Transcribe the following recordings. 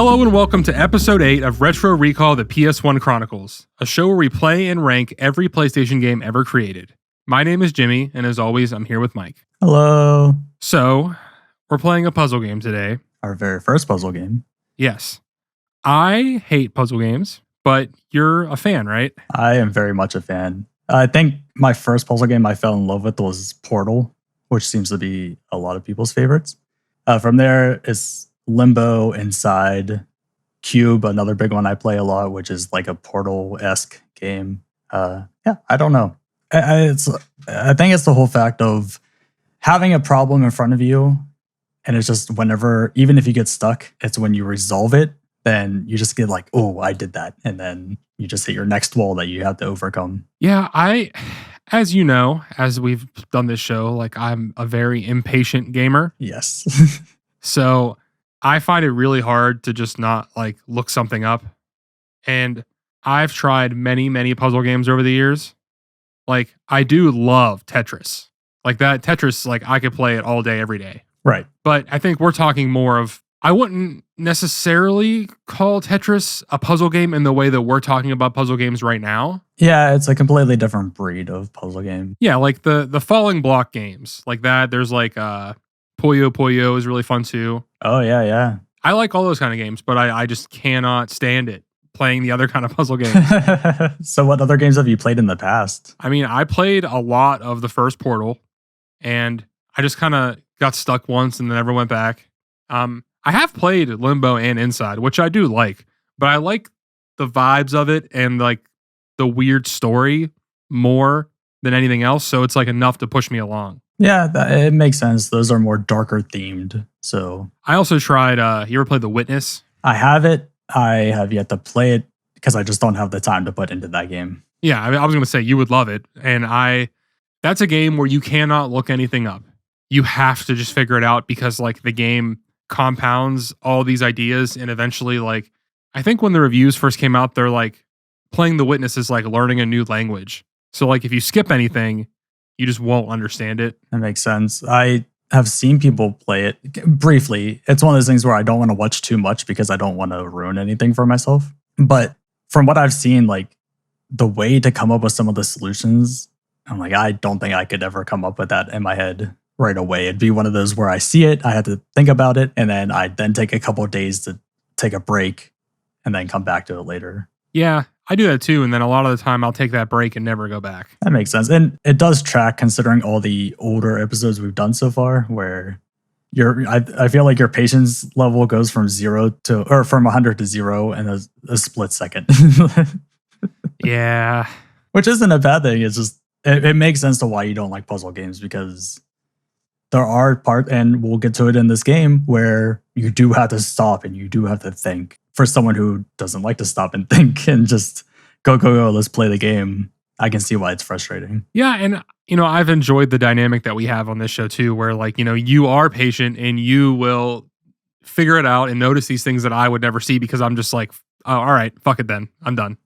Hello and welcome to episode 8 of Retro Recall the PS1 Chronicles, a show where we play and rank every PlayStation game ever created. My name is Jimmy, and as always, I'm here with Mike. Hello. So, we're playing a puzzle game today. Our very first puzzle game. Yes. I hate puzzle games, but you're a fan, right? I am very much a fan. I think my first puzzle game I fell in love with was Portal, which seems to be a lot of people's favorites. From there, it's Limbo, Inside, Cube, another big one I play a lot, which is like a Portal-esque game. I don't know. I think it's the whole fact of having a problem in front of you, and it's just whenever, even if you get stuck, it's when you resolve it, then you just get like, oh, I did that. And then you just hit your next wall that you have to overcome. Yeah, as you know, as we've done this show, like I'm a very impatient gamer. Yes. So I find it really hard to just not like look something up. And I've tried many, many puzzle games over the years. Like I do love Tetris. Like that Tetris, like I could play it all day, every day. Right. But I think we're talking more of, I wouldn't necessarily call Tetris a puzzle game in the way that we're talking about puzzle games right now. Yeah, it's a completely different breed of puzzle game. Yeah, like the falling block games like that. There's like Puyo Puyo is really fun too. Oh, yeah. I like all those kind of games, but I just cannot stand it playing the other kind of puzzle games. So what other games have you played in the past? I mean, I played a lot of the first Portal, and I just kind of got stuck once and then never went back. I have played Limbo and Inside, which I do like, but I like the vibes of it and like the weird story more than anything else. So it's like enough to push me along. Yeah, it makes sense. Those are more darker themed. So I also tried, you ever played The Witness? I have it. I have yet to play it because I just don't have the time to put into that game. Yeah, I was going to say you would love it. And that's a game where you cannot look anything up. You have to just figure it out because like the game compounds all these ideas, and eventually, like, I think when the reviews first came out, they're like, playing The Witness is like learning a new language. So like if you skip anything, you just won't understand it. That makes sense. I have seen people play it briefly. It's one of those things where I don't want to watch too much because I don't want to ruin anything for myself. But from what I've seen, like the way to come up with some of the solutions, I'm like, I don't think I could ever come up with that in my head right away. It'd be one of those where I see it, I have to think about it, and then I then take a couple of days to take a break and then come back to it later. Yeah, I do that too. And then a lot of the time I'll take that break and never go back. That makes sense. And it does track considering all the older episodes we've done so far where I feel like your patience level goes from 100 to 0 in a split second. Yeah. Which isn't a bad thing. It's just, it makes sense to why you don't like puzzle games because there are parts, and we'll get to it in this game, where you do have to stop and you do have to think. For someone who doesn't like to stop and think and just go, let's play the game, I can see why it's frustrating. Yeah, and I've enjoyed the dynamic that we have on this show too, where like, you are patient and you will figure it out and notice these things that I would never see because I'm just like, oh, all right, fuck it then. I'm done.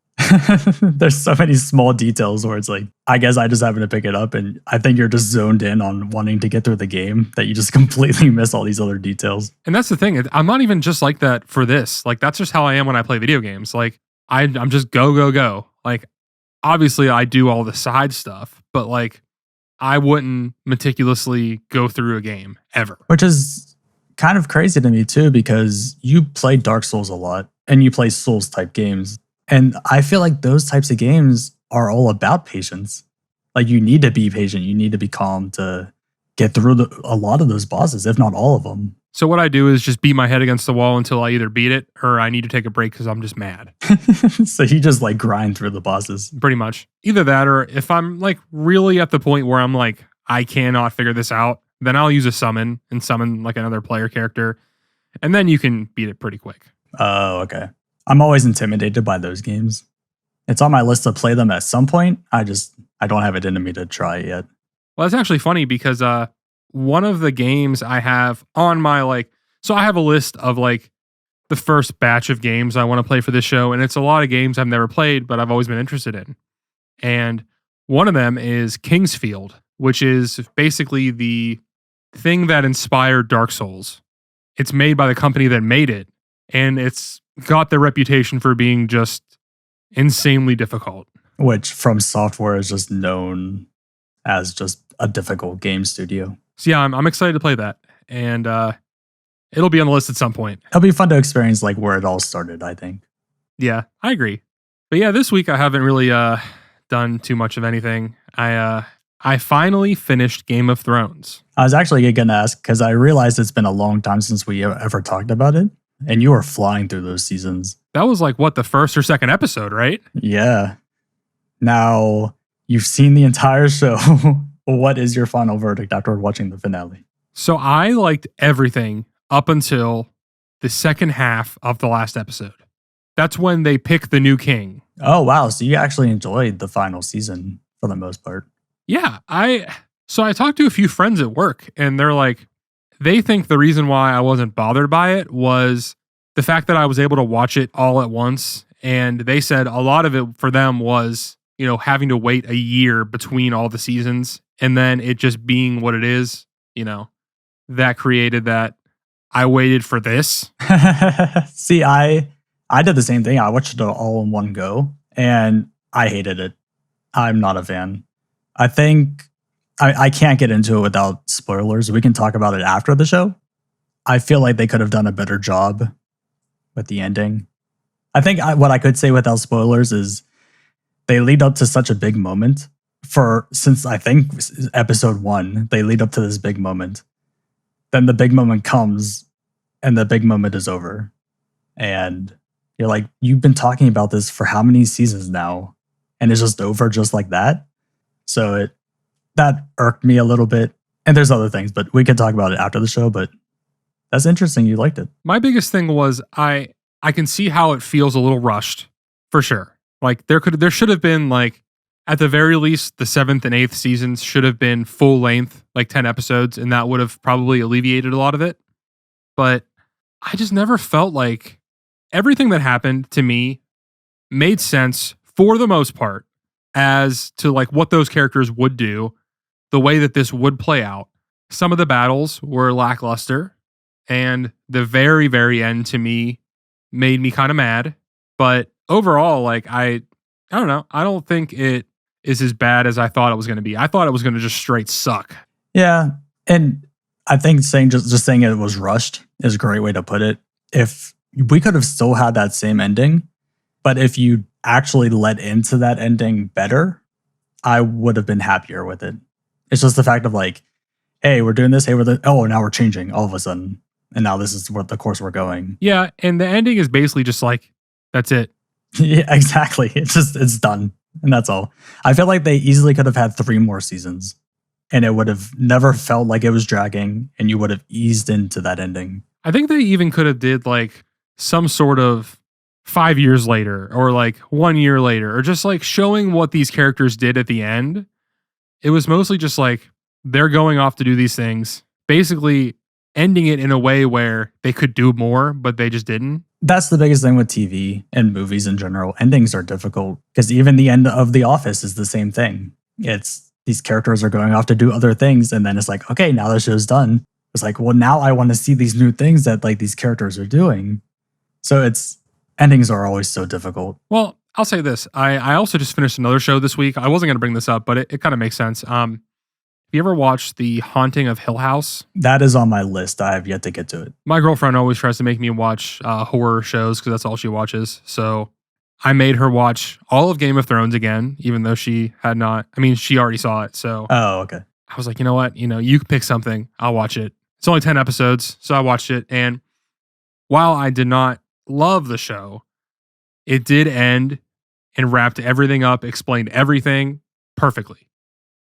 There's so many small details where it's like, I guess I just happen to pick it up, and I think you're just zoned in on wanting to get through the game that you just completely miss all these other details. And that's the thing. I'm not even just like that for this. Like, that's just how I am when I play video games. Like, I'm just go. Like, obviously I do all the side stuff, but like, I wouldn't meticulously go through a game ever. Which is kind of crazy to me too, because you play Dark Souls a lot and you play Souls type games. And I feel like those types of games are all about patience. Like you need to be patient. You need to be calm to get through a lot of those bosses, if not all of them. So what I do is just beat my head against the wall until I either beat it or I need to take a break because I'm just mad. So you just like grind through the bosses. Pretty much. Either that, or if I'm like really at the point where I'm like, I cannot figure this out, then I'll use a summon and summon like another player character. And then you can beat it pretty quick. Oh, okay. I'm always intimidated by those games. It's on my list to play them at some point. I don't have it in me to try yet. Well, that's actually funny because one of the games I have on my so I have a list of like the first batch of games I want to play for this show, and it's a lot of games I've never played, but I've always been interested in. And one of them is Kingsfield, which is basically the thing that inspired Dark Souls. It's made by the company that made it, and it's got the reputation for being just insanely difficult. Which From Software is just known as just a difficult game studio. So yeah, I'm excited to play that, and it'll be on the list at some point. It'll be fun to experience like where it all started, I think. Yeah, I agree. But yeah, this week I haven't really done too much of anything. I finally finished Game of Thrones. I was actually going to ask because I realized it's been a long time since we ever talked about it, and you were flying through those seasons. That was like what, the first or second episode, right? Yeah. Now you've seen the entire show. What is your final verdict after watching the finale? So I liked everything up until the second half of the last episode. That's when they pick the new king. Oh, wow. So you actually enjoyed the final season for the most part. Yeah. So I talked to a few friends at work, and they're like, they think the reason why I wasn't bothered by it was the fact that I was able to watch it all at once. And they said a lot of it for them was, having to wait a year between all the seasons, and then it just being what it is, that created that I waited for this. See, I did the same thing. I watched it all in one go, and I hated it. I'm not a fan. I think I can't get into it without spoilers. We can talk about it after the show. I feel like they could have done a better job with the ending. I think what I could say without spoilers is they lead up to such a big moment. Since I think episode 1, they lead up to this big moment. Then the big moment comes, and the big moment is over. And you're like, you've been talking about this for how many seasons now? And it's just over just like that. So that irked me a little bit. And there's other things, but we could talk about it after the show. But that's interesting. You liked it. My biggest thing was I can see how it feels a little rushed, for sure. Like there should have been like, at the very least, the 7th and 8th seasons should have been full length, like 10 episodes, and that would have probably alleviated a lot of it. But I just never felt like everything that happened to me made sense for the most part as to like what those characters would do, the way that this would play out. Some of the battles were lackluster, and the very, very end to me made me kind of mad. But overall, like I don't know. I don't think it is as bad as I thought it was going to be. I thought it was going to just straight suck. Yeah. And I think just saying it was rushed is a great way to put it. If we could have still had that same ending, but if you actually led into that ending better, I would have been happier with it. It's just the fact of like, hey, we're doing this. Hey, now we're changing all of a sudden. And now this is what the course we're going. Yeah. And the ending is basically just like, that's it. Yeah, exactly. It's done. And that's all. I feel like they easily could have had 3 more seasons, and it would have never felt like it was dragging, and you would have eased into that ending. I think they even could have did like some sort of 5 years later, or like 1 year later, or just like showing what these characters did at the end. It was mostly just like they're going off to do these things, basically ending it in a way where they could do more, but they just didn't. That's the biggest thing with TV and movies in general. Endings are difficult because even the end of The Office is the same thing. It's these characters are going off to do other things, and then it's like, okay, now the show's done. It's like, well, now I want to see these new things that like these characters are doing. So endings are always so difficult. Well, I'll say this. I also just finished another show this week. I wasn't going to bring this up, but it kind of makes sense. Have you ever watched The Haunting of Hill House? That is on my list. I have yet to get to it. My girlfriend always tries to make me watch horror shows because that's all she watches. So I made her watch all of Game of Thrones again, even though she had not. I mean, she already saw it. So okay. I was like, you know what? You can pick something. I'll watch it. It's only 10 episodes. So I watched it. And while I did not love the show, it did end and wrapped everything up, explained everything perfectly.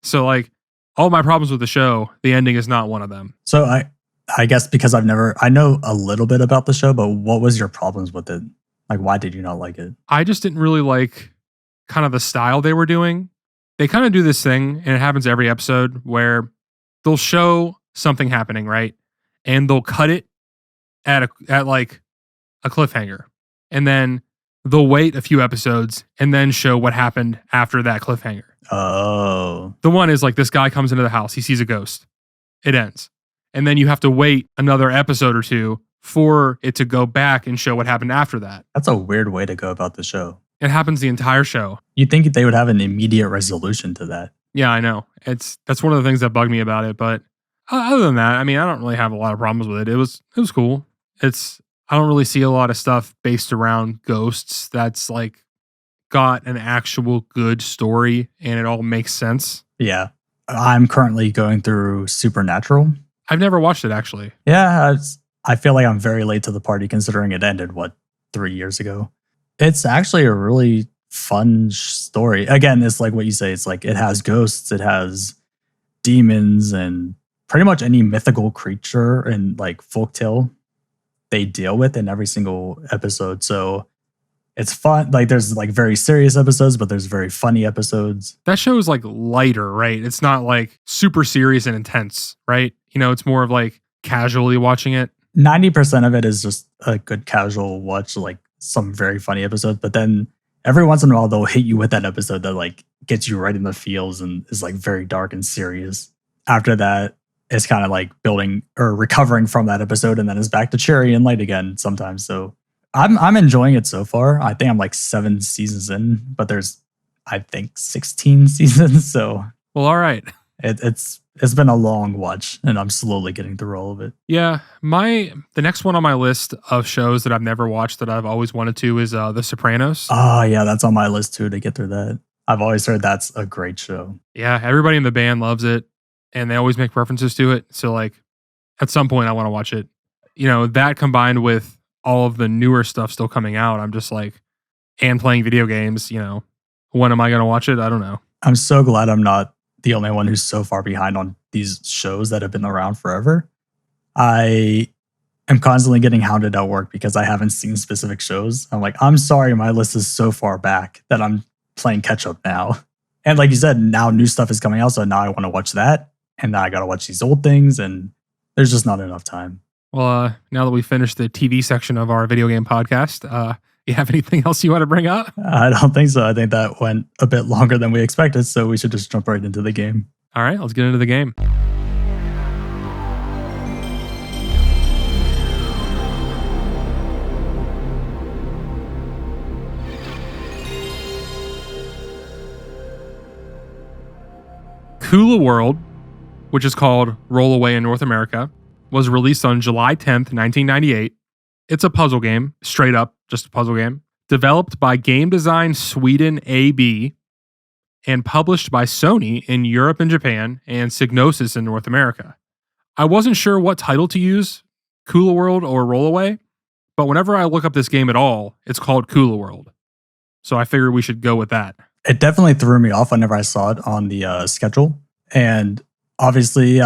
So like, all my problems with the show, the ending is not one of them. So I guess because I know a little bit about the show, but what was your problems with it? Like, why did you not like it? I just didn't really like kind of the style they were doing. They kind of do this thing, and it happens every episode, where they'll show something happening, right? And they'll cut it at like a cliffhanger. And then they'll wait a few episodes and then show what happened after that cliffhanger. Oh. The one is like this guy comes into the house. He sees a ghost. It ends. And then you have to wait another episode or two for it to go back and show what happened after that. That's a weird way to go about the show. It happens the entire show. You'd think they would have an immediate resolution to that. Yeah, I know. That's one of the things that bugged me about it. But other than that, I mean, I don't really have a lot of problems with it. It was cool. I don't really see a lot of stuff based around ghosts that's like got an actual good story and it all makes sense. Yeah. I'm currently going through Supernatural. I've never watched it actually. Yeah, I feel like I'm very late to the party considering it ended, 3 years ago. It's actually a really fun story. Again, it's like what you say. It's like it has ghosts, it has demons, and pretty much any mythical creature and like folktale they deal with in every single episode. So it's fun. Like there's like very serious episodes, but there's very funny episodes. That show is like lighter, right? It's not like super serious and intense, right? You know, it's more of like casually watching it. 90% of it is just a good casual watch, like some very funny episodes. But then every once in a while, they'll hit you with that episode that like gets you right in the feels and is like very dark and serious. After that, it's kind of like building or recovering from that episode, and then it's back to cheery and light again sometimes. So I'm enjoying it so far. I think I'm like 7 seasons in, but there's I think 16 seasons. So well, all right. It's been a long watch, and I'm slowly getting through all of it. Yeah, the next one on my list of shows that I've never watched that I've always wanted to is The Sopranos. Oh yeah, that's on my list too to get through that. I've always heard that's a great show. Yeah, everybody in the band loves it, and they always make references to it. So like, at some point, I want to watch it. You know, that combined with all of the newer stuff still coming out, I'm just like, and playing video games. You know, when am I going to watch it? I don't know. I'm so glad I'm not the only one who's so far behind on these shows that have been around forever. I am constantly getting hounded at work because I haven't seen specific shows. I'm like, I'm sorry, my list is so far back that I'm playing catch up now. And like you said, now new stuff is coming out, so now I want to watch that, and now I got to watch these old things, and there's just not enough time. Well, now that we finished the TV section of our video game podcast, you have anything else you want to bring up? I don't think so. I think that went a bit longer than we expected, so we should just jump right into the game. All right, let's get into the game. Kula World, which is called Rollaway in North America, was released on July 10th, 1998. It's a puzzle game, straight up, just a puzzle game, developed by Game Design Sweden AB and published by Sony in Europe and Japan and Psygnosis in North America. I wasn't sure what title to use, Kula World or Rollaway, but whenever I look up this game at all, it's called Kula World. So I figured we should go with that. It definitely threw me off whenever I saw it on the schedule. And obviously,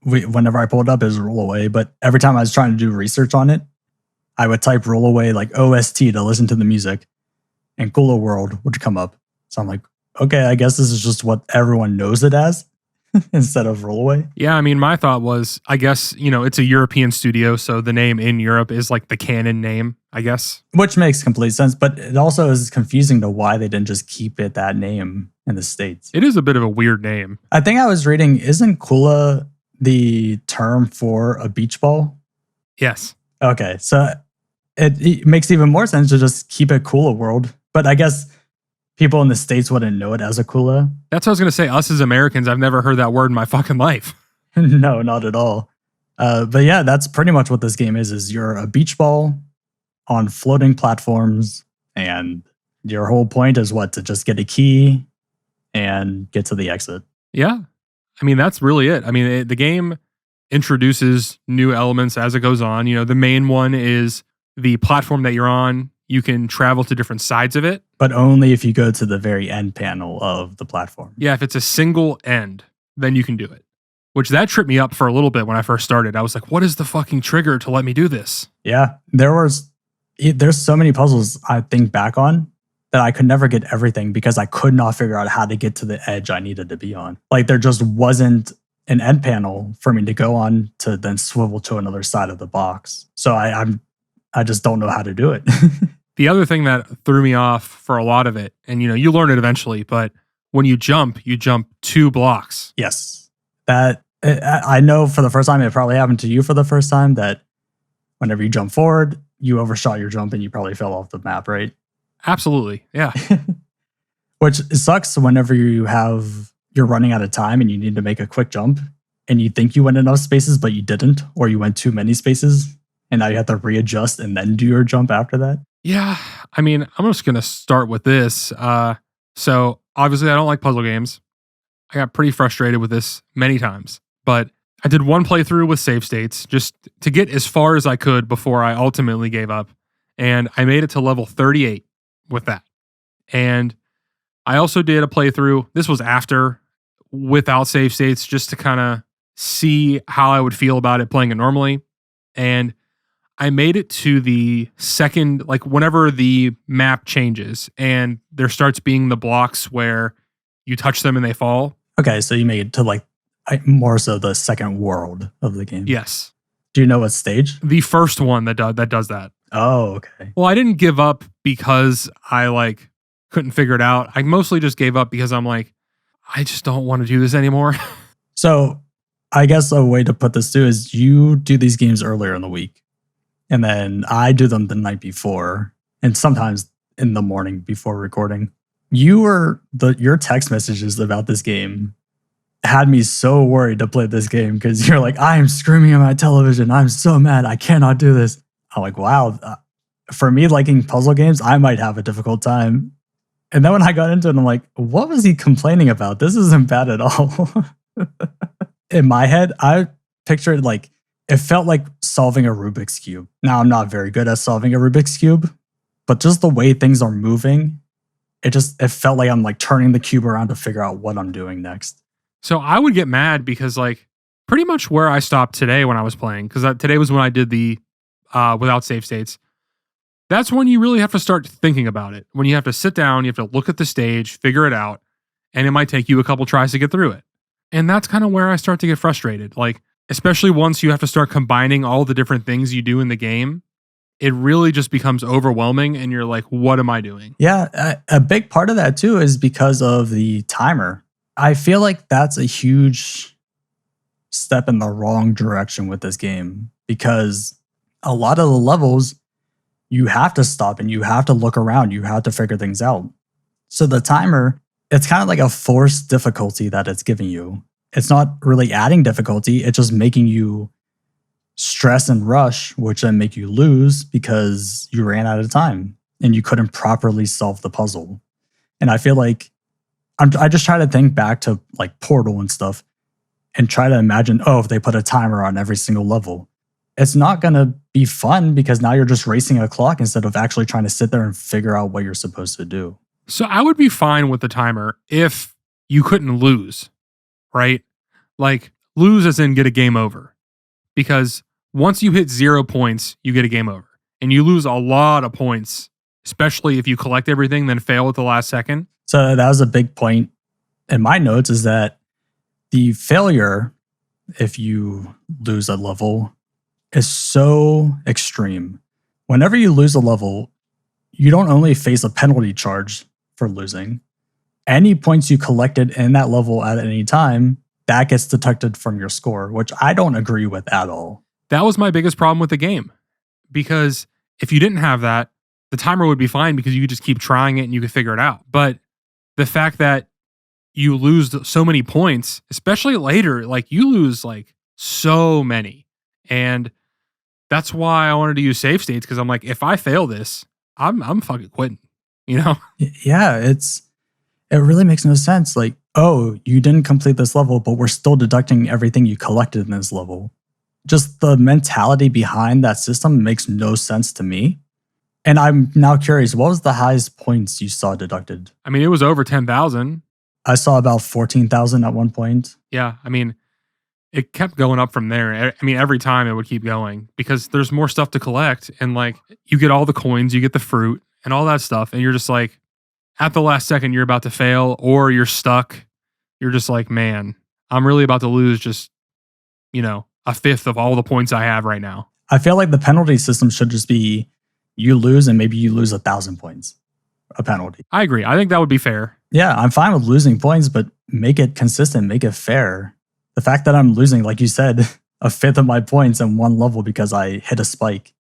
whenever I pulled it up, it was Rollaway. But every time I was trying to do research on it, I would type Rollaway like OST to listen to the music, and Kula World would come up. So I'm like, okay, I guess this is just what everyone knows it as instead of Rollaway. Yeah, I mean, my thought was, I guess, you know, it's a European studio, so the name in Europe is like the canon name, I guess. Which makes complete sense, but it also is confusing to why they didn't just keep it that name in the States. It is a bit of a weird name. I think I was reading, isn't Kula the term for a beach ball? Yes. Okay, so it makes even more sense to just keep it Kula World. But I guess people in the States wouldn't know it as a Kula. That's what I was going to say. Us as Americans, I've never heard that word in my fucking life. No, not at all. But yeah, that's pretty much what this game is you're a beach ball on floating platforms, and your whole point is to just get a key and get to the exit. Yeah. I mean, that's really it. I mean, the game introduces new elements as it goes on. You know, the main one is the platform that you're on. You can travel to different sides of it. But only if you go to the very end panel of the platform. Yeah, if it's a single end, then you can do it. Which that tripped me up for a little bit when I first started. I was like, what is the fucking trigger to let me do this? Yeah, there's so many puzzles I think back on that I could never get everything because I could not figure out how to get to the edge I needed to be on. Like there just wasn't an end panel for me to go on to then swivel to another side of the box. So I just don't know how to do it. The other thing that threw me off for a lot of it, and you know, you learn it eventually, but when you jump 2 blocks. Yes. That I know for the first time, it probably happened to you for the first time, that whenever you jump forward, you overshot your jump and you probably fell off the map, right? Absolutely. Yeah. Which sucks whenever you're running out of time and you need to make a quick jump and you think you went enough spaces, but you didn't, or you went too many spaces and now you have to readjust and then do your jump after that. Yeah. I mean, I'm just going to start with this. So obviously I don't like puzzle games. I got pretty frustrated with this many times, but I did one playthrough with save states just to get as far as I could before I ultimately gave up. And I made it to level 38 with that. And I also did a playthrough. This was after, without save states, just to kind of see how I would feel about it playing it normally. And I made it to the second, like whenever the map changes and there starts being the blocks where you touch them and they fall. Okay, so you made it to like more so the second world of the game. Yes. Do you know what stage? The first one that does that. Oh, okay. Well, I didn't give up because I like couldn't figure it out. I mostly just gave up because I'm like, I just don't want to do this anymore. So I guess a way to put this too is you do these games earlier in the week. And then I do them the night before and sometimes in the morning before recording. Your text messages about this game had me so worried to play this game because you're like, I am screaming at my television. I'm so mad. I cannot do this. I'm like, wow. For me, liking puzzle games, I might have a difficult time. And then when I got into it, I'm like, what was he complaining about? This isn't bad at all. In my head, I pictured like, it felt like solving a Rubik's Cube. Now, I'm not very good at solving a Rubik's Cube, but just the way things are moving, it felt like I'm like turning the cube around to figure out what I'm doing next. So I would get mad because like pretty much where I stopped today when I was playing, because today was when I did the without save states. That's when you really have to start thinking about it. When you have to sit down, you have to look at the stage, figure it out, and it might take you a couple tries to get through it. And that's kind of where I start to get frustrated. Like, especially once you have to start combining all the different things you do in the game, it really just becomes overwhelming and you're like, what am I doing? Yeah, a big part of that too is because of the timer. I feel like that's a huge step in the wrong direction with this game because a lot of the levels, you have to stop and you have to look around. You have to figure things out. So the timer, it's kind of like a forced difficulty that it's giving you. It's not really adding difficulty. It's just making you stress and rush, which then make you lose because you ran out of time and you couldn't properly solve the puzzle. And I feel like I just try to think back to like Portal and stuff and try to imagine, if they put a timer on every single level, it's not going to be fun because now you're just racing a clock instead of actually trying to sit there and figure out what you're supposed to do. So I would be fine with the timer if you couldn't lose, right? Like lose as in get a game over. Because once you hit 0 points, you get a game over. And you lose a lot of points, especially if you collect everything, then fail at the last second. So that was a big point in my notes is that the failure, if you lose a level, is so extreme. Whenever you lose a level, you don't only face a penalty charge for losing. Any points you collected in that level at any time, that gets deducted from your score, which I don't agree with at all. That was my biggest problem with the game. Because if you didn't have that, the timer would be fine because you could just keep trying it and you could figure it out. But the fact that you lose so many points, especially later, like you lose like so many. And that's why I wanted to use save states because I'm like, if I fail this, I'm fucking quitting, you know? Yeah, it really makes no sense. Like, you didn't complete this level, but we're still deducting everything you collected in this level. Just the mentality behind that system makes no sense to me. And I'm now curious, what was the highest points you saw deducted? I mean, it was over 10,000. I saw about 14,000 at one point. Yeah, I mean, it kept going up from there. I mean, every time it would keep going because there's more stuff to collect. And like, you get all the coins, you get the fruit and all that stuff. And you're just like, at the last second, you're about to fail or you're stuck. You're just like, man, I'm really about to lose just, a fifth of all the points I have right now. I feel like the penalty system should just be you lose and maybe you lose 1,000 points, a penalty. I agree. I think that would be fair. Yeah, I'm fine with losing points, but make it consistent, make it fair. The fact that I'm losing, like you said, a fifth of my points in one level because I hit a spike.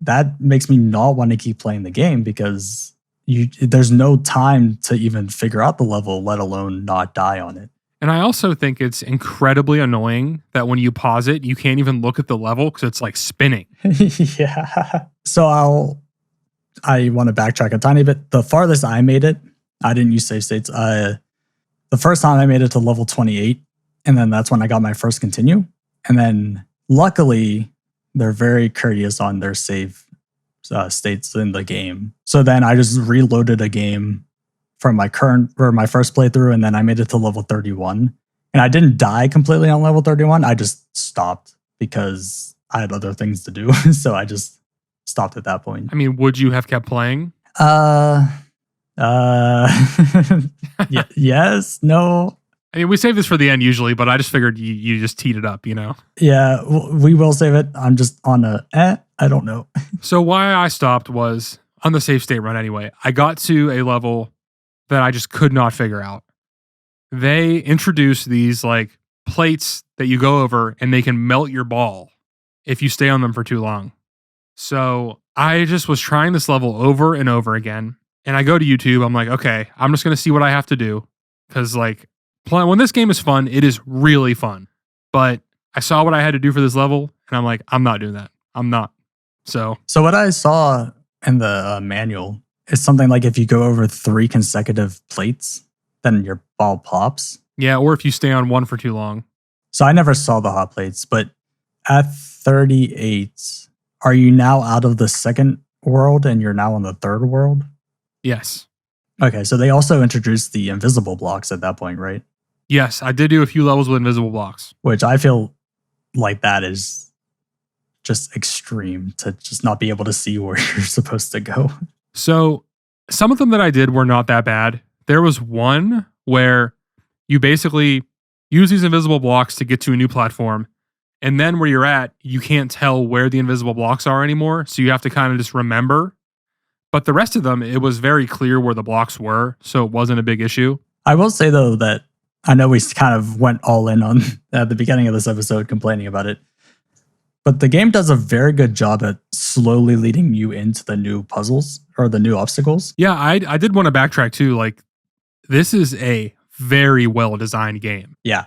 That makes me not want to keep playing the game because there's no time to even figure out the level, let alone not die on it. And I also think it's incredibly annoying that when you pause it, you can't even look at the level because it's like spinning. Yeah. So I want to backtrack a tiny bit. The farthest I made it, I didn't use save states. The first time I made it to level 28, and then that's when I got my first continue. And then luckily, they're very courteous on their save states in the game. So then I just reloaded a game from my first playthrough, and then I made it to level 31. And I didn't die completely on level 31. I just stopped because I had other things to do. So I just stopped at that point. I mean, would you have kept playing? Yes, no. I mean, we save this for the end usually, but I just figured you just teed it up, you know? Yeah, we will save it. I'm just on I don't know. So why I stopped was on the save state run anyway. I got to a level that I just could not figure out. They introduced these like plates that you go over and they can melt your ball if you stay on them for too long. So I just was trying this level over and over again. And I go to YouTube. I'm like, okay, I'm just going to see what I have to do. Because like when this game is fun, it is really fun. But I saw what I had to do for this level. And I'm like, I'm not doing that. I'm not. So what I saw in the manual is something like if you go over 3 consecutive plates, then your ball pops. Yeah, or if you stay on one for too long. So I never saw the hot plates, but at 38, are you now out of the second world and you're now on the third world? Yes. Okay, so they also introduced the invisible blocks at that point, right? Yes, I did do a few levels with invisible blocks. Which I feel like that is just extreme to just not be able to see where you're supposed to go. So some of them that I did were not that bad. There was one where you basically use these invisible blocks to get to a new platform. And then where you're at, you can't tell where the invisible blocks are anymore. So you have to kind of just remember. But the rest of them, it was very clear where the blocks were. So it wasn't a big issue. I will say, though, that I know we kind of went all in on at the beginning of this episode complaining about it. But the game does a very good job at slowly leading you into the new puzzles or the new obstacles. Yeah, I did want to backtrack too. Like, this is a very well-designed game. Yeah,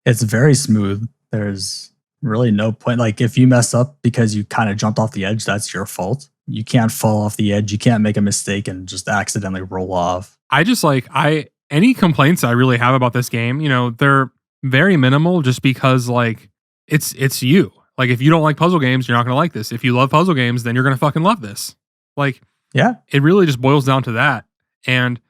it's very smooth. There's really no point. Like, if you mess up because you kind of jumped off the edge, that's your fault. You can't fall off the edge. You can't make a mistake and just accidentally roll off. I just any complaints I really have about this game, you know, they're very minimal just because like it's you. Like if you don't like puzzle games, you're not going to like this. If you love puzzle games, then you're going to fucking love this. Like, yeah, it really just boils down to that. And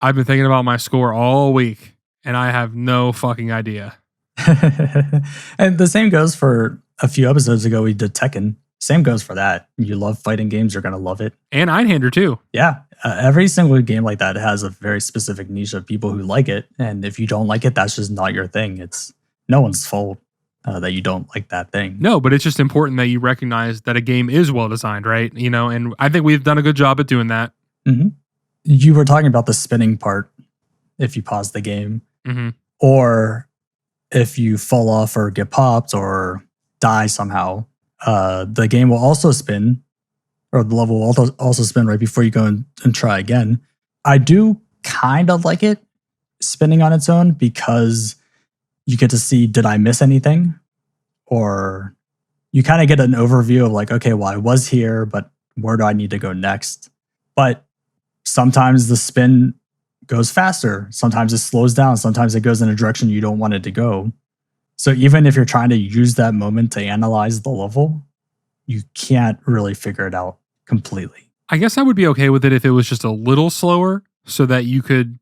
I've been thinking about my score all week and I have no fucking idea. And the same goes for a few episodes ago. We did Tekken. Same goes for that. You love fighting games, you're going to love it. And Einhander too. Yeah. Every single game like that has a very specific niche of people who like it. And if you don't like it, that's just not your thing. It's no one's fault that you don't like that thing. No, but it's just important that you recognize that a game is well designed, right? You know, and I think we've done a good job at doing that. Mm-hmm. You were talking about the spinning part if you pause the game. Mm-hmm. Or if you fall off or get popped or die somehow. The game will also spin, or the level will also spin right before you go and try again. I do kind of like it spinning on its own because you get to see, did I miss anything? Or you kind of get an overview of like, okay, well, I was here, but where do I need to go next? But sometimes the spin goes faster. Sometimes it slows down. Sometimes it goes in a direction you don't want it to go. So even if you're trying to use that moment to analyze the level, you can't really figure it out completely. I guess I would be okay with it if it was just a little slower so that you could,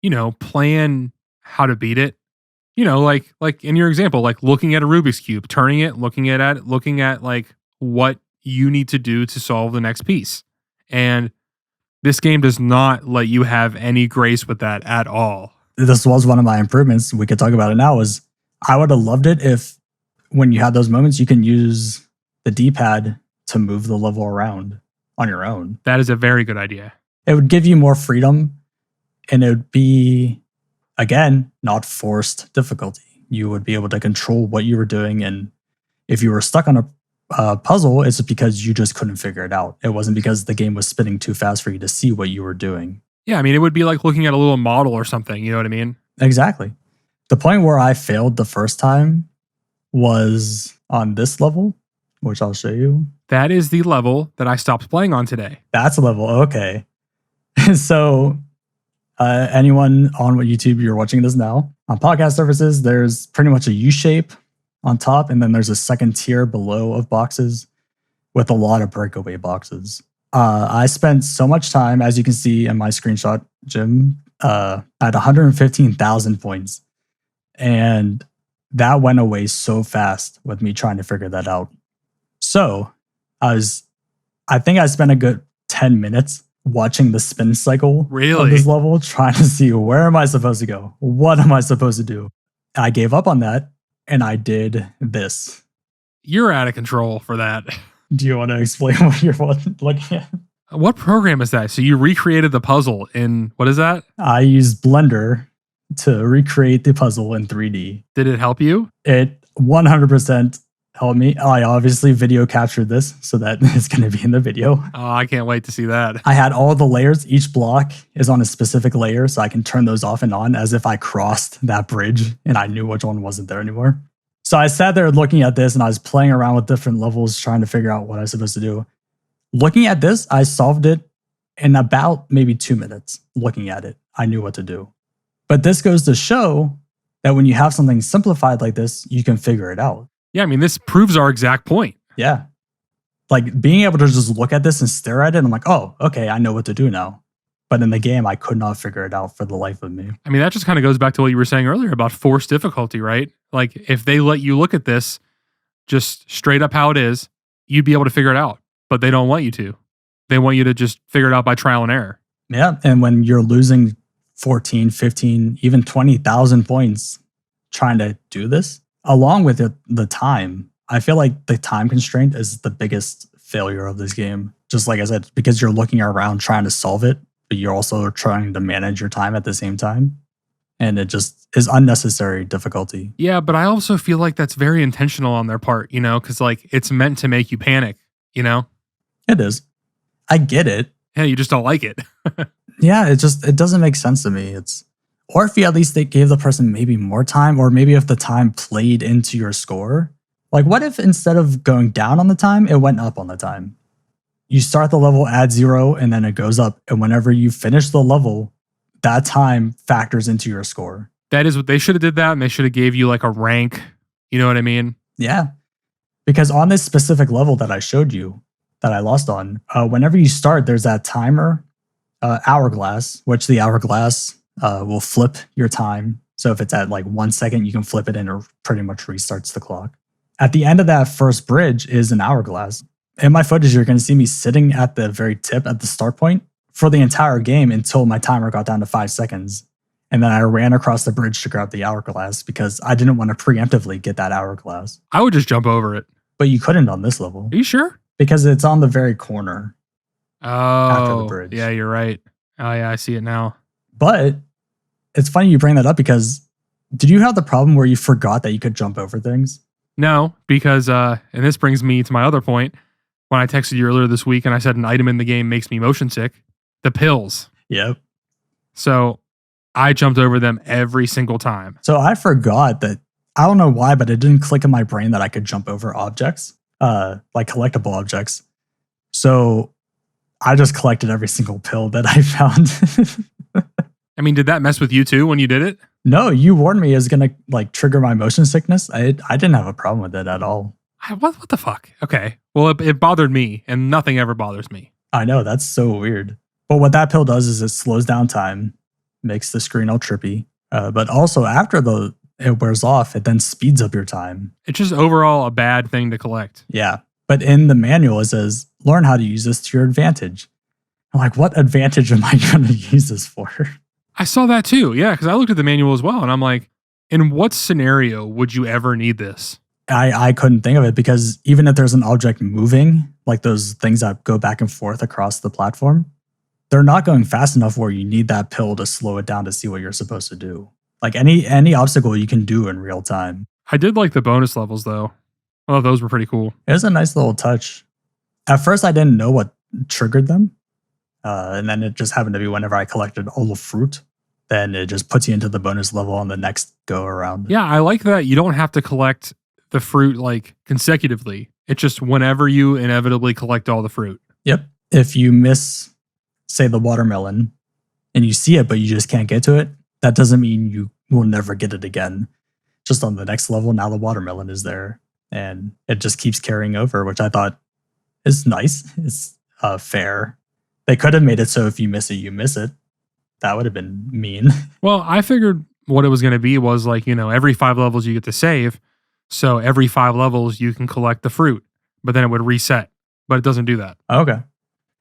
you know, plan how to beat it. You know, like in your example, like looking at a Rubik's Cube, turning it, looking at like what you need to do to solve the next piece. And this game does not let you have any grace with that at all. This was one of my improvements. We could talk about it now. I would have loved it if when you had those moments, you can use the D-pad to move the level around on your own. That is a very good idea. It would give you more freedom and it would be, again, not forced difficulty. You would be able to control what you were doing and If you were stuck on a puzzle, it's because you just couldn't figure it out. It wasn't because the game was spinning too fast for you to see what you were doing. Yeah, I mean, it would be like looking at a little model or something. You know what I mean? Exactly. The point where I failed the first time was on this level, which I'll show you. That is the level that I stopped playing on today. That's a level. Okay. So, anyone on YouTube, you're watching this now. On podcast services, there's pretty much a U shape on top, and then there's a second tier below of boxes with a lot of breakaway boxes. I spent so much time, as you can see in my screenshot, Jim, at 115,000 points. And that went away so fast with me trying to figure that out. So I think I spent a good 10 minutes watching the spin cycle of this level, trying to see where am I supposed to go? What am I supposed to do? I gave up on that and I did this. You're out of control for that. Do you want to explain what you're looking at? What program is that? So you recreated the puzzle in, what is that? I used Blender to recreate the puzzle in 3D. Did it help you? It 100% helped me. I obviously video captured this so that it's going to be in the video. Oh, I can't wait to see that. I had all the layers. Each block is on a specific layer, so I can turn those off and on as if I crossed that bridge and I knew which one wasn't there anymore. So I sat there looking at this and I was playing around with different levels, trying to figure out what I was supposed to do. Looking at this, I solved it in about maybe 2 minutes. Looking at it, I knew what to do. But this goes to show that when you have something simplified like this, you can figure it out. Yeah, I mean, this proves our exact point. Yeah. Like being able to just look at this and stare at it, I'm like, oh, okay, I know what to do now. But in the game, I could not figure it out for the life of me. I mean, that just kind of goes back to what you were saying earlier about forced difficulty, right? Like if they let you look at this just straight up how it is, you'd be able to figure it out. But they don't want you to. They want you to just figure it out by trial and error. Yeah. And when you're losing 14, 15, even 20,000 points trying to do this, along with the time, I feel like the time constraint is the biggest failure of this game. Just like I said, because you're looking around trying to solve it, but you're also trying to manage your time at the same time. And it just is unnecessary difficulty. Yeah, but I also feel like that's very intentional on their part, you know, because like it's meant to make you panic, you know? It is. I get it. Yeah, you just don't like it. Yeah, it doesn't make sense to me. Or if you at least they gave the person maybe more time, or maybe if the time played into your score. Like what if instead of going down on the time, it went up on the time? You start the level at 0 and then it goes up. And whenever you finish the level, that time factors into your score. That is what they should have did that, and they should have gave you like a rank. You know what I mean? Yeah. Because on this specific level that I showed you, that I lost on, whenever you start, there's that timer hourglass, which the hourglass will flip your time. So if it's at like 1 second, you can flip it and it pretty much restarts the clock. At the end of that first bridge is an hourglass. In my footage, you're going to see me sitting at the very tip at the start point for the entire game until my timer got down to 5 seconds. And then I ran across the bridge to grab the hourglass because I didn't want to preemptively get that hourglass. I would just jump over it. But you couldn't on this level. Are you sure? Because it's on the very corner. Oh, after the bridge. Yeah, you're right. Oh, yeah, I see it now. But it's funny you bring that up because did you have the problem where you forgot that you could jump over things? No, because, and this brings me to my other point. When I texted you earlier this week and I said an item in the game makes me motion sick, the pills. Yep. So I jumped over them every single time. So I forgot that, I don't know why, but it didn't click in my brain that I could jump over objects, like collectible objects. So I just collected every single pill that I found. I mean, did that mess with you too when you did it? No, you warned me it was going to like trigger my motion sickness. I didn't have a problem with it at all. What the fuck? Okay. Well, it bothered me and nothing ever bothers me. I know, that's so weird. But what that pill does is it slows down time, makes the screen all trippy. But also after it wears off, it then speeds up your time. It's just overall a bad thing to collect. Yeah. But in the manual, it says, learn how to use this to your advantage. I'm like, what advantage am I going to use this for? I saw that too. Yeah, because I looked at the manual as well. And I'm like, in what scenario would you ever need this? I couldn't think of it because even if there's an object moving, like those things that go back and forth across the platform, they're not going fast enough where you need that pill to slow it down to see what you're supposed to do. Like any obstacle you can do in real time. I did like the bonus levels though. Oh, those were pretty cool. It was a nice little touch. At first, I didn't know what triggered them. And then it just happened to be whenever I collected all the fruit, then it just puts you into the bonus level on the next go around. Yeah, I like that you don't have to collect the fruit like consecutively. It's just whenever you inevitably collect all the fruit. Yep. If you miss, say, the watermelon and you see it, but you just can't get to it, that doesn't mean you will never get it again. Just on the next level, now the watermelon is there. And it just keeps carrying over, which I thought is nice. It's fair. They could have made it so if you miss it, you miss it. That would have been mean. Well, I figured what it was going to be was like, every 5 levels you get to save. So every 5 levels you can collect the fruit, but then it would reset. But it doesn't do that. Okay.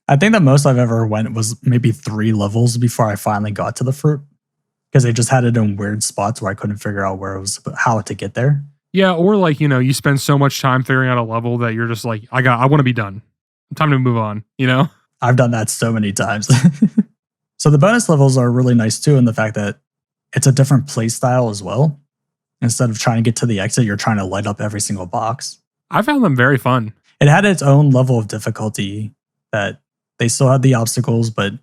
I think the most I've ever went was maybe 3 levels before I finally got to the fruit. Because they just had it in weird spots where I couldn't figure out how to get there. Yeah, or like, you spend so much time figuring out a level that you're just like, I want to be done. Time to move on, I've done that so many times. So the bonus levels are really nice too, in the fact that it's a different play style as well. Instead of trying to get to the exit, you're trying to light up every single box. I found them very fun. It had its own level of difficulty that they still had the obstacles, but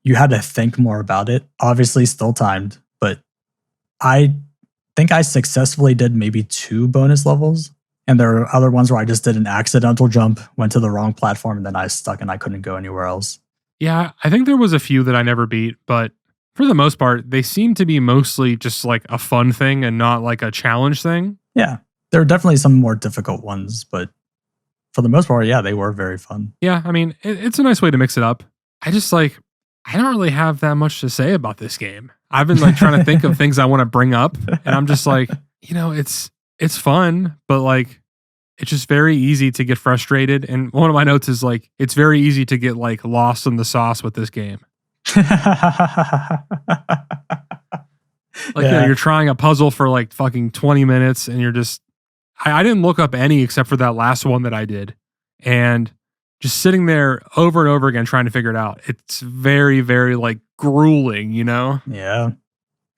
you had to think more about it. Obviously still timed, but I think I successfully did maybe 2 bonus levels. And there are other ones where I just did an accidental jump, went to the wrong platform, and then I was stuck and I couldn't go anywhere else. Yeah, I think there was a few that I never beat, but for the most part, they seem to be mostly just like a fun thing and not like a challenge thing. Yeah, there are definitely some more difficult ones, but for the most part, yeah, they were very fun. Yeah, I mean, it's a nice way to mix it up. I don't really have that much to say about this game. I've been like trying to think of things I want to bring up, and I'm just like, it's fun, but like it's just very easy to get frustrated. And one of my notes is like, it's very easy to get like lost in the sauce with this game. Like, you're trying a puzzle for like fucking 20 minutes and you're just, I didn't look up any except for that last one that I did. And just sitting there over and over again trying to figure it out. It's very, very like grueling, Yeah.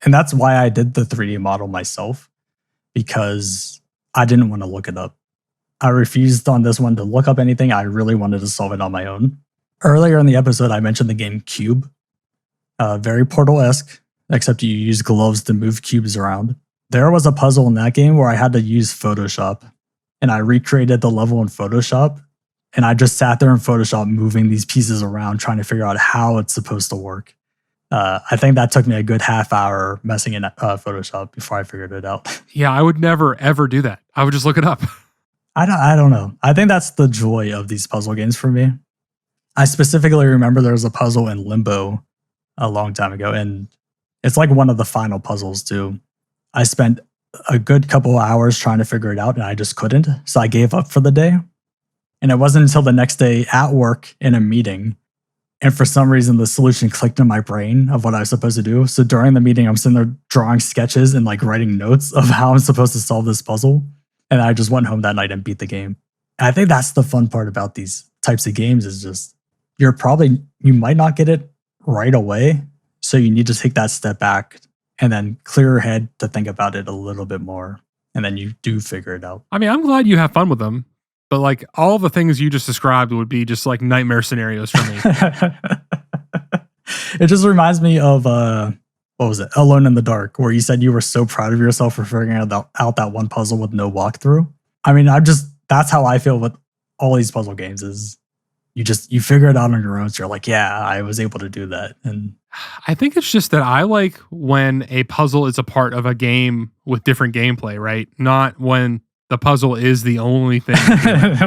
And that's why I did the 3D model myself, because I didn't want to look it up. I refused on this one to look up anything. I really wanted to solve it on my own. Earlier in the episode, I mentioned the game Cube. Very Portal-esque, except you use gloves to move cubes around. There was a puzzle in that game where I had to use Photoshop, and I recreated the level in Photoshop, and I just sat there in Photoshop moving these pieces around, trying to figure out how it's supposed to work. I think that took me a good half hour messing in Photoshop before I figured it out. Yeah, I would never, ever do that. I would just look it up. I don't know. I think that's the joy of these puzzle games for me. I specifically remember there was a puzzle in Limbo a long time ago, and it's like one of the final puzzles too. I spent a good couple hours trying to figure it out, and I just couldn't. So I gave up for the day. And it wasn't until the next day at work in a meeting, and for some reason the solution clicked in my brain of what I was supposed to do. So during the meeting, I'm sitting there drawing sketches and like writing notes of how I'm supposed to solve this puzzle. And I just went home that night and beat the game. And I think that's the fun part about these types of games, is just you might not get it right away. So you need to take that step back and then clear your head to think about it a little bit more. And then you do figure it out. I mean, I'm glad you have fun with them, but like all the things you just described would be just like nightmare scenarios for me. It just reminds me of, what was it? Alone in the Dark, where you said you were so proud of yourself for figuring out that one puzzle with no walkthrough. I mean, that's how I feel with all these puzzle games, is you figure it out on your own. So you're like, yeah, I was able to do that. And I think it's just that I like when a puzzle is a part of a game with different gameplay, right? Not when the puzzle is the only thing.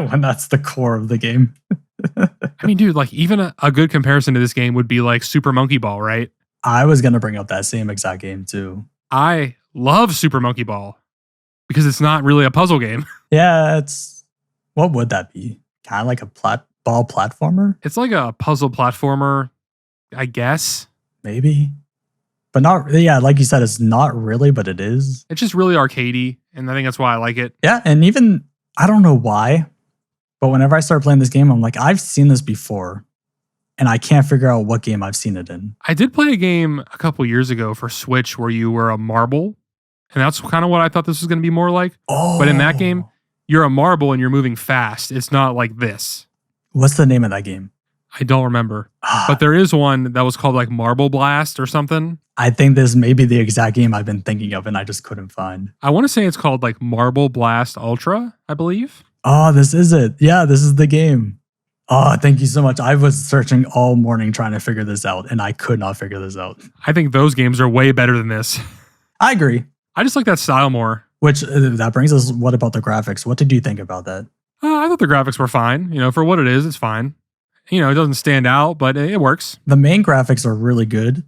When that's the core of the game. I mean, dude, like even a good comparison to this game would be like Super Monkey Ball, right? I was going to bring up that same exact game too. I love Super Monkey Ball because it's not really a puzzle game. Yeah, what would that be? Kind of like a ball platformer? It's like a puzzle platformer, I guess. Maybe. But not, yeah, like you said, it's not really, but it is. It's just really arcadey, and I think that's why I like it. Yeah, and even, I don't know why, but whenever I start playing this game, I'm like, I've seen this before. And I can't figure out what game I've seen it in. I did play a game a couple years ago for Switch where you were a marble. And that's kind of what I thought this was going to be more like. Oh. But in that game, you're a marble and you're moving fast. It's not like this. What's the name of that game? I don't remember. But there is one that was called like Marble Blast or something. I think this may be the exact game I've been thinking of and I just couldn't find. I want to say it's called like Marble Blast Ultra, I believe. Oh, this is it. Yeah, this is the game. Oh, thank you so much. I was searching all morning trying to figure this out and I could not figure this out. I think those games are way better than this. I agree. I just like that style more. Which that brings us, what about the graphics? What did you think about that? I thought the graphics were fine. You know, for what it is, it's fine. You know, it doesn't stand out, but it works. The main graphics are really good.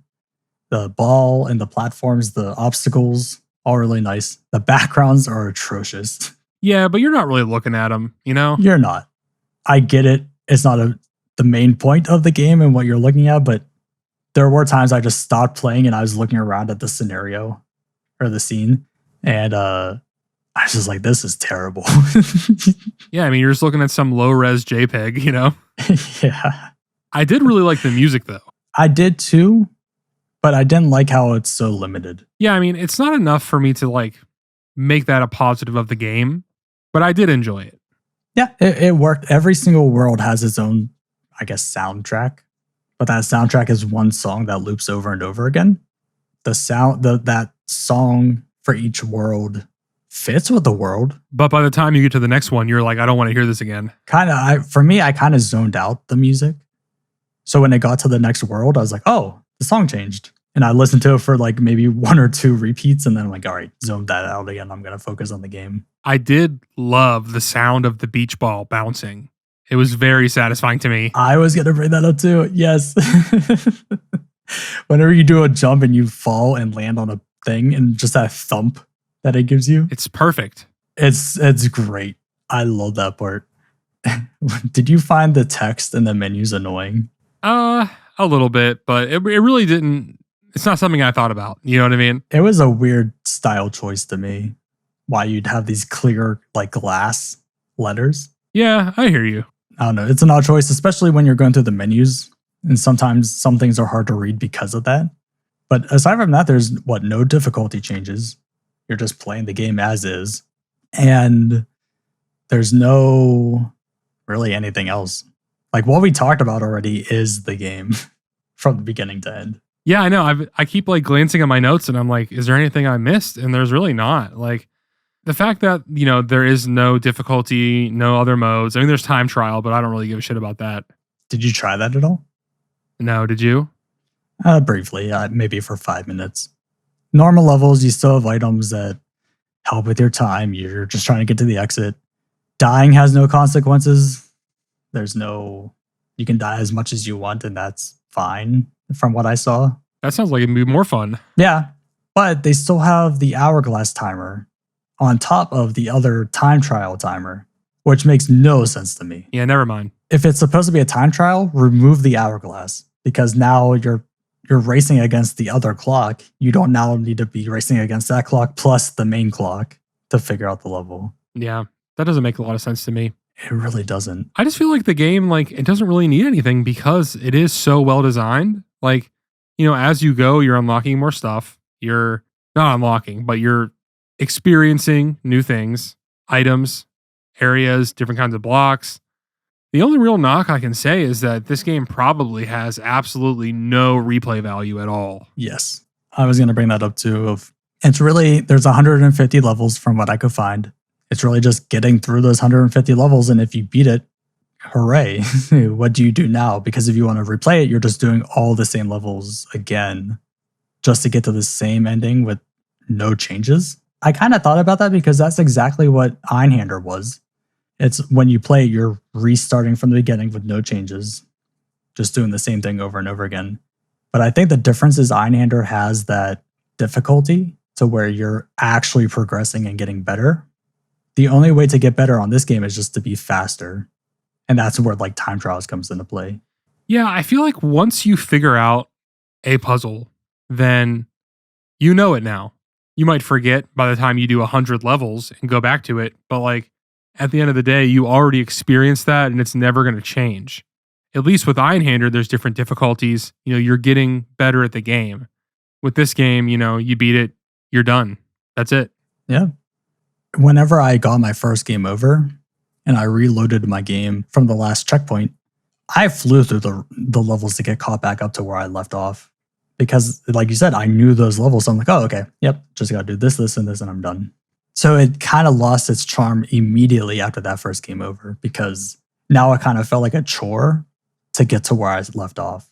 The ball and the platforms, the obstacles, all really nice. The backgrounds are atrocious. Yeah, but you're not really looking at them, you know? You're not. I get it. It's not the main point of the game and what you're looking at, but there were times I just stopped playing and I was looking around at the scenario or the scene, and I was just like, this is terrible. Yeah, I mean, you're just looking at some low-res JPEG, you know? Yeah. I did really like the music, though. I did too, but I didn't like how it's so limited. Yeah, I mean, it's not enough for me to, like, make that a positive of the game, but I did enjoy it. Yeah, it worked. Every single world has its own, I guess, soundtrack, but that soundtrack is one song that loops over and over again. That song for each world fits with the world. But by the time you get to the next one, you're like, I don't want to hear this again. For me, I kind of zoned out the music. So when it got to the next world, I was like, oh, the song changed. And I listened to it for like maybe 1 or 2 repeats. And then I'm like, all right, zoned that out again. I'm going to focus on the game. I did love the sound of the beach ball bouncing. It was very satisfying to me. I was going to bring that up too. Yes. Whenever you do a jump and you fall and land on a thing and just that thump that it gives you. It's perfect. It's great. I love that part. Did you find the text in the menus annoying? A little bit, but it really didn't. It's not something I thought about. You know what I mean? It was a weird style choice to me. Why you'd have these clear, like glass letters. Yeah, I hear you. I don't know. It's an odd choice, especially when you're going through the menus. And sometimes some things are hard to read because of that. But aside from that, there's no difficulty changes. You're just playing the game as is. And there's no really anything else. Like what we talked about already is the game from the beginning to end. Yeah, I know. I keep like glancing at my notes and I'm like, is there anything I missed? And there's really not. Like the fact that, you know, there is no difficulty, no other modes. I mean, there's time trial, but I don't really give a shit about that. Did you try that at all? No, did you? Briefly, maybe for 5 minutes. Normal levels, you still have items that help with your time. You're just trying to get to the exit. Dying has no consequences. You can die as much as you want, and that's fine from what I saw. That sounds like it'd be more fun. Yeah, but they still have the hourglass timer on top of the other time trial timer, which makes no sense to me. Yeah, never mind. If it's supposed to be a time trial, remove the hourglass, because now you're racing against the other clock. You don't now need to be racing against that clock plus the main clock to figure out the level. Yeah, that doesn't make a lot of sense to me. It really doesn't. I just feel like the game, like, it doesn't really need anything because it is so well designed. Like, you know, as you go, you're unlocking more stuff. You're not unlocking, but you're experiencing new things, items, areas, different kinds of blocks. The only real knock I can say is that this game probably has absolutely no replay value at all. Yes. I was going to bring that up too. There's 150 levels from what I could find. It's really just getting through those 150 levels. And if you beat it, hooray. What do you do now? Because if you want to replay it, you're just doing all the same levels again just to get to the same ending with no changes. I kind of thought about that because that's exactly what Einhander was. It's when you play, you're restarting from the beginning with no changes, just doing the same thing over and over again. But I think the difference is Einhander has that difficulty to where you're actually progressing and getting better. The only way to get better on this game is just to be faster. And that's where like time trials comes into play. Yeah, I feel like once you figure out a puzzle, then you know it now. You might forget by the time you do 100 levels and go back to it, but like at the end of the day, you already experienced that and it's never going to change. At least with Einhander, there's different difficulties. You know, you're getting better at the game. With this game, you know, you beat it, you're done. That's it. Yeah. whenever I got my first game over and I reloaded my game from the last checkpoint, I flew through the levels to get caught back up to where I left off. Because, like you said, I knew those levels. So I'm like, oh, okay, yep, just got to do this, this, and this, and I'm done. So it kind of lost its charm immediately after that first game over, because now it kind of felt like a chore to get to where I left off,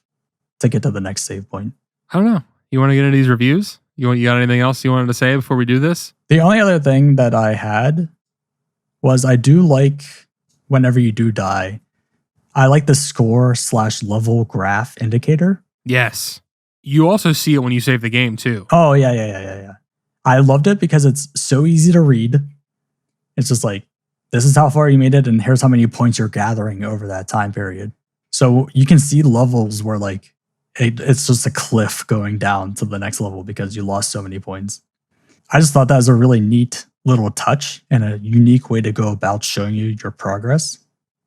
to get to the next save point. I don't know. You want to get into these reviews? You got anything else you wanted to say before we do this? The only other thing that I had was I do like whenever you do die, I like the score/level graph indicator. Yes. You also see it when you save the game too. Oh, yeah. I loved it because it's so easy to read. It's just like, this is how far you made it, and here's how many points you're gathering over that time period. So you can see levels where like it's just a cliff going down to the next level because you lost so many points. I just thought that was a really neat little touch and a unique way to go about showing you your progress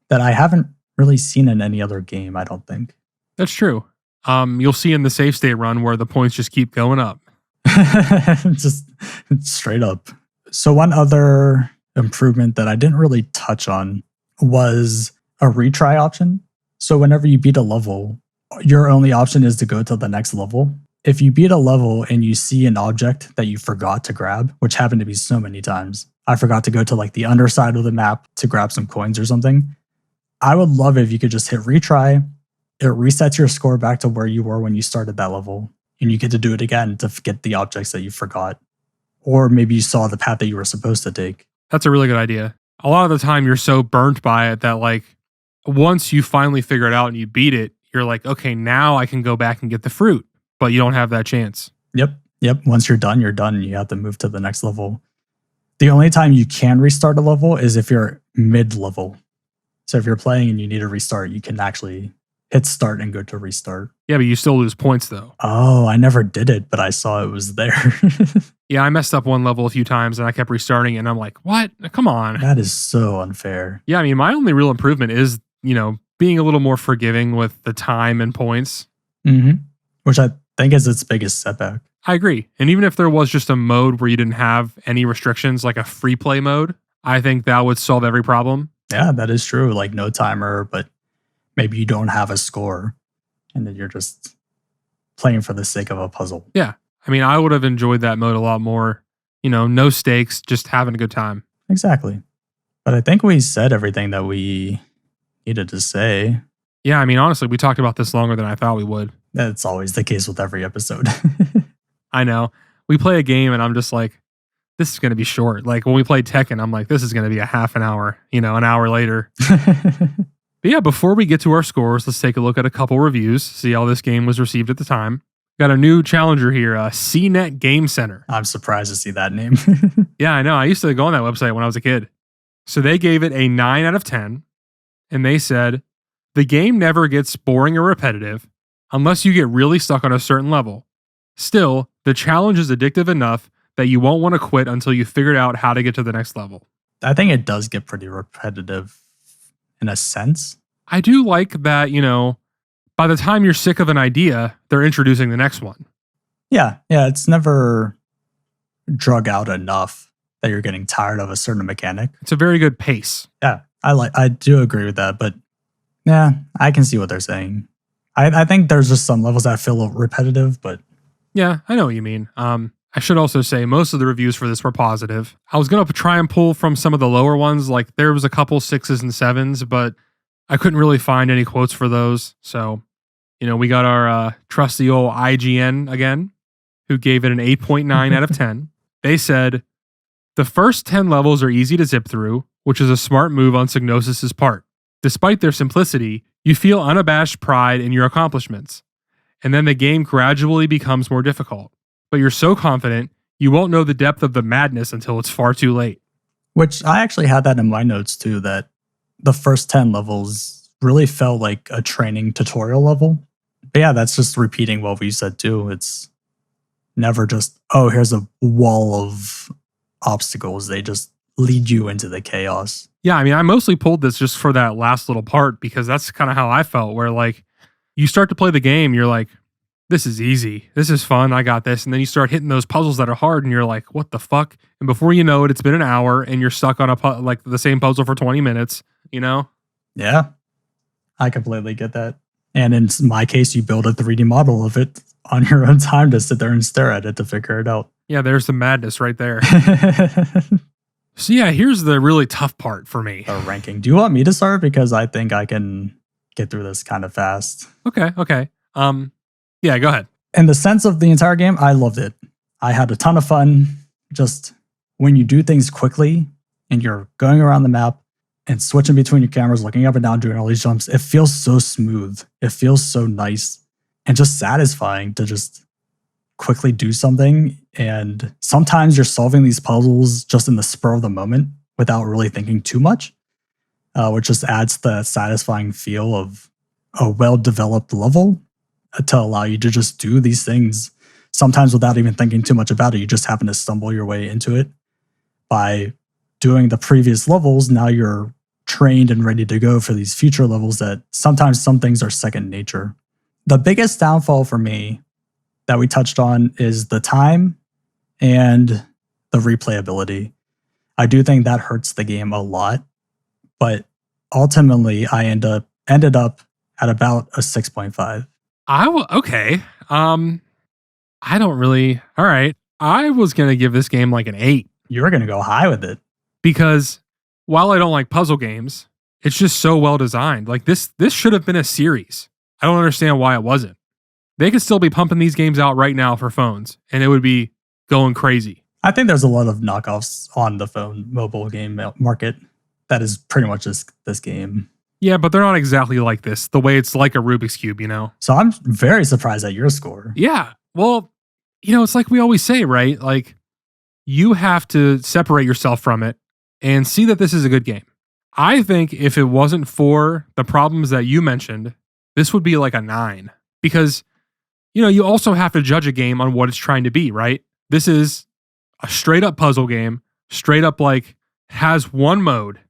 that I haven't really seen in any other game, I don't think. That's true. You'll see in the save state run where the points just keep going up. Just straight up. So one other improvement that I didn't really touch on was a retry option. So whenever you beat a level, your only option is to go to the next level. If you beat a level and you see an object that you forgot to grab, which happened to be so many times, I forgot to go to like the underside of the map to grab some coins or something. I would love it if you could just hit retry. It resets your score back to where you were when you started that level, and you get to do it again to get the objects that you forgot. Or maybe you saw the path that you were supposed to take. That's a really good idea. A lot of the time you're so burnt by it that like once you finally figure it out and you beat it, you're like, okay, now I can go back and get the fruit, but you don't have that chance. Yep. Once you're done, and you have to move to the next level. The only time you can restart a level is if you're mid-level. So if you're playing and you need to restart, you can actually hit start and go to restart. Yeah, but you still lose points though. Oh, I never did it, but I saw it was there. Yeah, I messed up one level a few times and I kept restarting and I'm like, what? Come on. That is so unfair. Yeah, I mean, my only real improvement is, being a little more forgiving with the time and points. Mm-hmm. Which I think is its biggest setback. I agree. And even if there was just a mode where you didn't have any restrictions, like a free play mode, I think that would solve every problem. Yeah, that is true. Like no timer, but maybe you don't have a score and then you're just playing for the sake of a puzzle. Yeah. I mean, I would have enjoyed that mode a lot more. No stakes, just having a good time. Exactly. But I think we said everything that we needed to say. Yeah, I mean, honestly, we talked about this longer than I thought we would. That's always the case with every episode. I know. We play a game and I'm just like, this is going to be short. Like when we played Tekken, I'm like, this is going to be a half an hour, an hour later. But yeah, before we get to our scores, let's take a look at a couple reviews, see how this game was received at the time. Got a new challenger here, CNET Game Center. I'm surprised to see that name. Yeah, I know. I used to go on that website when I was a kid. So they gave it a 9 out of 10. And they said, the game never gets boring or repetitive unless you get really stuck on a certain level. Still, the challenge is addictive enough that you won't want to quit until you figured out how to get to the next level. I think it does get pretty repetitive in a sense. I do like that, by the time you're sick of an idea, they're introducing the next one. Yeah, it's never drug out enough that you're getting tired of a certain mechanic. It's a very good pace. Yeah, I do agree with that, but yeah, I can see what they're saying. I think there's just some levels that feel repetitive, but yeah, I know what you mean. I should also say most of the reviews for this were positive. I was going to try and pull from some of the lower ones, like there was a couple 6s and 7s, but I couldn't really find any quotes for those. So, we got our trusty old IGN again, who gave it an 8.9 out of 10. They said, the first 10 levels are easy to zip through, which is a smart move on Psygnosis' part. Despite their simplicity, you feel unabashed pride in your accomplishments. And then the game gradually becomes more difficult. But you're so confident, you won't know the depth of the madness until it's far too late. Which I actually had that in my notes too, that the first 10 levels really felt like a training tutorial level. But yeah, that's just repeating what we said too. It's never just, oh, here's a wall of obstacles. They just lead you into the chaos. Yeah, I mean, I mostly pulled this just for that last little part because that's kind of how I felt, where like you start to play the game, you're like, this is easy. This is fun. I got this. And then you start hitting those puzzles that are hard and you're like, what the fuck? And before you know it, it's been an hour and you're stuck on like the same puzzle for 20 minutes, you know? Yeah, I completely get that. And in my case, you build a 3D model of it on your own time to sit there and stare at it to figure it out. Yeah, there's the madness right there. So yeah, here's the really tough part for me. A ranking. Do you want me to start? Because I think I can get through this kind of fast. Okay. Yeah, go ahead. In the sense of the entire game, I loved it. I had a ton of fun. Just when you do things quickly and you're going around the map and switching between your cameras, looking up and down, doing all these jumps, it feels so smooth. It feels so nice and just satisfying to just quickly do something. And sometimes you're solving these puzzles just in the spur of the moment without really thinking too much, which just adds the satisfying feel of a well-developed level to allow you to just do these things sometimes without even thinking too much about it. You just happen to stumble your way into it by doing the previous levels. Now you're trained and ready to go for these future levels that sometimes some things are second nature. The biggest downfall for me that we touched on is the time and the replayability. I do think that hurts the game a lot, but ultimately I ended up at about a 6.5. Okay. I don't really. All right. I was going to give this game like an 8. You were going to go high with it. Because while I don't like puzzle games, it's just so well designed. Like this should have been a series. I don't understand why it wasn't. They could still be pumping these games out right now for phones and it would be going crazy. I think there's a lot of knockoffs on the phone mobile game market that is pretty much this game. Yeah, but they're not exactly like this, the way it's like a Rubik's Cube, you know? So I'm very surprised at your score. Yeah. Well, you know, it's like we always say, right? Like, you have to separate yourself from it and see that this is a good game. I think if it wasn't for the problems that you mentioned, this would be like a 9. Because, you know, you also have to judge a game on what it's trying to be, right? This is a straight up puzzle game, straight up like has one mode.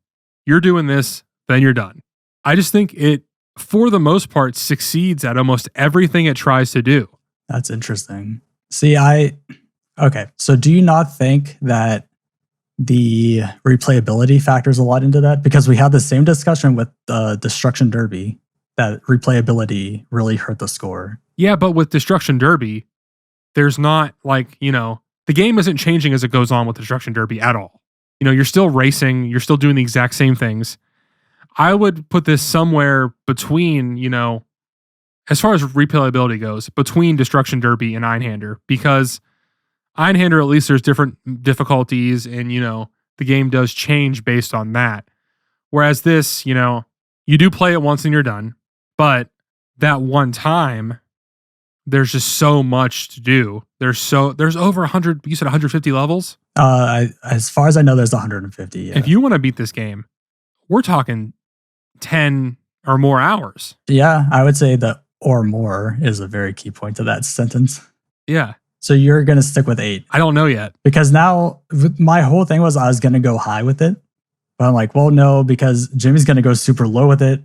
You're doing this, then you're done. I just think it, for the most part, succeeds at almost everything it tries to do. That's interesting. See, okay. So do you not think that the replayability factors a lot into that? Because we had the same discussion with Destruction Derby, that replayability really hurt the score. Yeah, but with Destruction Derby, there's not like, you know, the game isn't changing as it goes on with Destruction Derby at all. You know, you're still racing, you're still doing the exact same things. I would put this somewhere between, you know, as far as replayability goes, between Destruction Derby and Einhander, because Einhander, at least there's different difficulties and, you know, the game does change based on that. Whereas this, you know, you do play it once and you're done, but that one time, there's just so much to do. There's over 100, you said 150 levels? As far as I know, there's 150. Yeah. If you want to beat this game, we're talking 10 or more hours. Yeah, I would say that or more is a very key point to that sentence. Yeah. So you're going to stick with 8. I don't know yet. Because now my whole thing was I was going to go high with it. But I'm like, well, no, because Jimmy's going to go super low with it.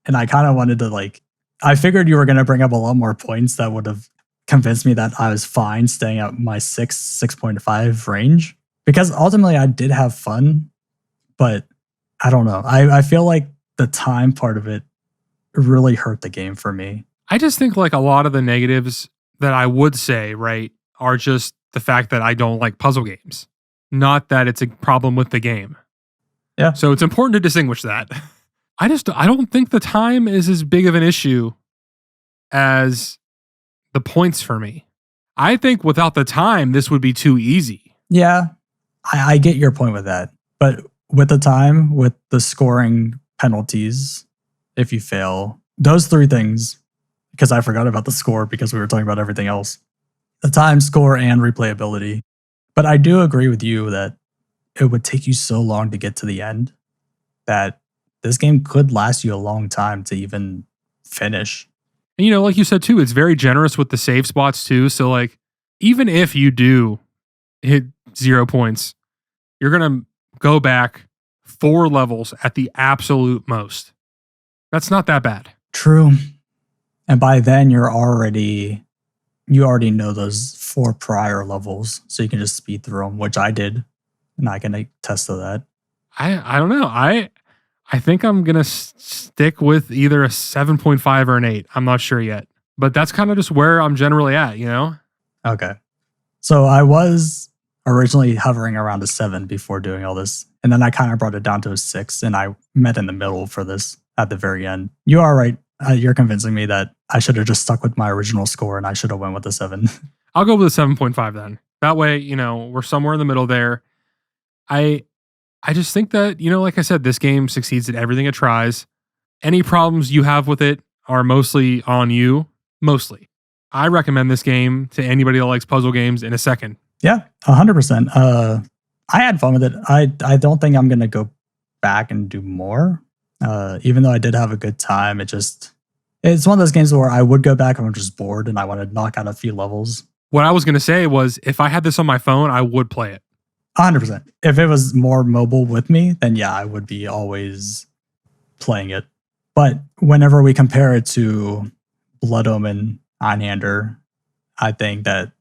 And I kind of wanted to like, I figured you were going to bring up a lot more points that would have convinced me that I was fine staying at my 6.5 range. Because ultimately I did have fun, but I don't know. I feel like the time part of it really hurt the game for me. I just think like a lot of the negatives that I would say, right, are just the fact that I don't like puzzle games. Not that it's a problem with the game. Yeah. So it's important to distinguish that. I don't think the time is as big of an issue as the points for me. I think without the time, this would be too easy. Yeah, I get your point with that. But with the time, with the scoring penalties, if you fail, those 3 things, because I forgot about the score because we were talking about everything else, the time, score, and replayability. But I do agree with you that it would take you so long to get to the end that this game could last you a long time to even finish. And, you know, like you said, too, it's very generous with the save spots, too. So, like, even if you do hit 0 points, you're going to go back 4 levels at the absolute most. That's not that bad. True. And by then, you're already you already know those 4 prior levels, so you can just speed through them, which I did, and I can attest to that. I don't know. I think I'm gonna stick with either a 7.5 or an 8. I'm not sure yet, but that's kind of just where I'm generally at. You know. Okay. So I was originally hovering around a 7 before doing all this, and then I kind of brought it down to a 6, and I met in the middle for this at the very end. You are right. You're convincing me that I should have just stuck with my original score, and I should have went with a 7. I'll go with a 7.5 then. That way, we're somewhere in the middle there. I just think that, like I said, this game succeeds at everything it tries. Any problems you have with it are mostly on you. Mostly. I recommend this game to anybody that likes puzzle games in a second. Yeah, 100%. I had fun with it. I don't think I'm going to go back and do more. Even though I did have a good time, it's one of those games where I would go back and I'm just bored and I want to knock out a few levels. What I was going to say was if I had this on my phone, I would play it. 100%. If it was more mobile with me, then yeah, I would be always playing it. But whenever we compare it to Blood Omen, Einhander, I think that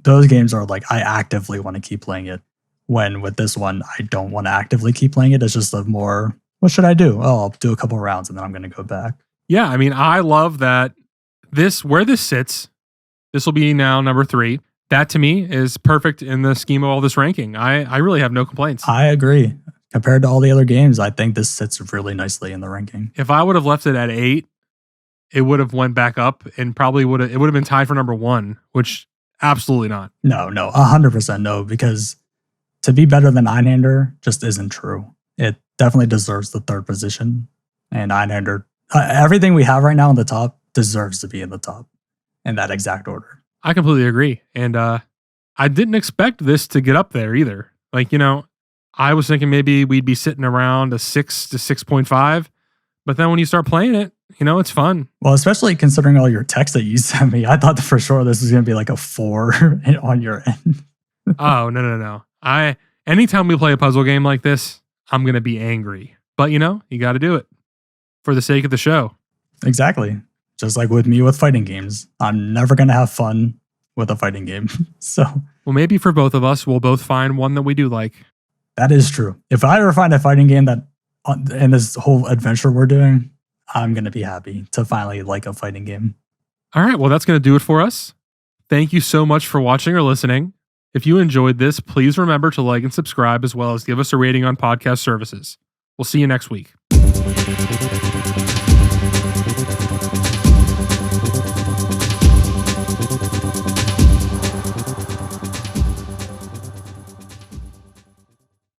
those games are like, I actively want to keep playing it. When with this one, I don't want to actively keep playing it. It's just a more, what should I do? Oh, I'll do a couple rounds and then I'm going to go back. Yeah, I mean, I love that where this sits, this will be now number 3. That to me is perfect in the scheme of all this ranking. I really have no complaints. I agree. Compared to all the other games, I think this sits really nicely in the ranking. If I would have left it at 8, it would have went back up and probably would have been tied for number 1, which absolutely not. No, 100% no, because to be better than Einhander just isn't true. It definitely deserves the 3rd position. And Einhander, everything we have right now in the top deserves to be in the top in that exact order. I completely agree. And I didn't expect this to get up there either. Like, I was thinking maybe we'd be sitting around a 6 to 6.5. But then when you start playing it, it's fun. Well, especially considering all your text that you sent me, I thought for sure this was going to be like a 4 on your end. Oh, no. Anytime we play a puzzle game like this, I'm going to be angry. But, you got to do it for the sake of the show. Exactly. Just like with me with fighting games. I'm never going to have fun with a fighting game. So, well, maybe for both of us, we'll both find one that we do like. That is true. If I ever find a fighting game that in this whole adventure we're doing, I'm going to be happy to finally like a fighting game. All right. Well, that's going to do it for us. Thank you so much for watching or listening. If you enjoyed this, please remember to like and subscribe as well as give us a rating on podcast services. We'll see you next week.